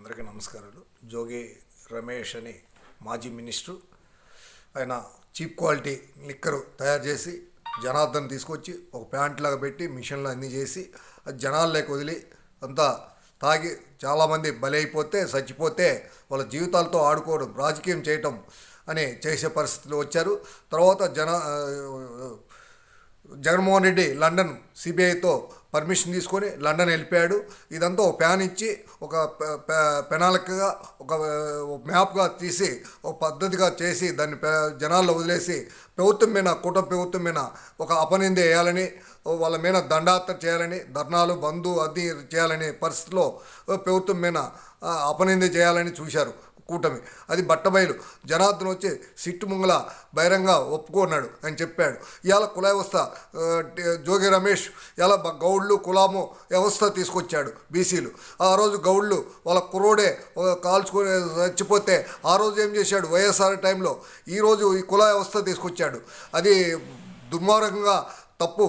అందరికీ నమస్కారాలు. జోగి రమేష్ అని మాజీ మినిస్టర్, ఆయన చీప్ క్వాలిటీ లిక్కరు తయారు చేసి జనార్దన్ తీసుకొచ్చి ఒక ప్యాంట్ లాగా పెట్టి మిషన్లో అన్నీ చేసి అది జనాల్లోకి వదిలి అంతా తాగి చాలామంది బలైపోతే చచ్చిపోతే వాళ్ళ జీవితాలతో ఆడుకోవడం, రాజకీయం చేయటం అని చేసే పరిస్థితులు వచ్చారు. తర్వాత జగన్మోహన్ రెడ్డి లండన్ సిబిఐతో పర్మిషన్ తీసుకొని లండన్ వెళ్ళిపోయాడు. ఇదంతా ఒక ప్యాన్ ఇచ్చి ఒక పెనాలికగా ఒక మ్యాప్గా తీసి ఒక పద్ధతిగా చేసి దాన్ని జనాల్లో వదిలేసి ప్రభుత్వం మీద, కూటమి ప్రభుత్వం మీద ఒక అపనింద వేయాలని, వాళ్ళ మీద దండాత్ర చేయాలని, ధర్నాలు బంధు అది చేయాలనే పరిస్థితిలో ప్రభుత్వం మీద అపనింద చేయాలని చూశారు కూటమి. అది బట్టబయలు. జనార్దన్ వచ్చి సిట్టు ముంగల బహిరంగ ఒప్పుకున్నాడు అని చెప్పాడు. ఇవాళ కుల వ్యవస్థ జోగి రమేష్ ఇలా గౌడ్లు కులాము వ్యవస్థ తీసుకొచ్చాడు. బీసీలు ఆ రోజు గౌడ్లు వాళ్ళ కుర్రోడే కాల్చుకొని చచ్చిపోతే ఆ రోజు ఏం చేశాడు వైఎస్ఆర్ టైంలో. ఈరోజు ఈ కుల వ్యవస్థ తీసుకొచ్చాడు. అది దుర్మార్గంగా తప్పు.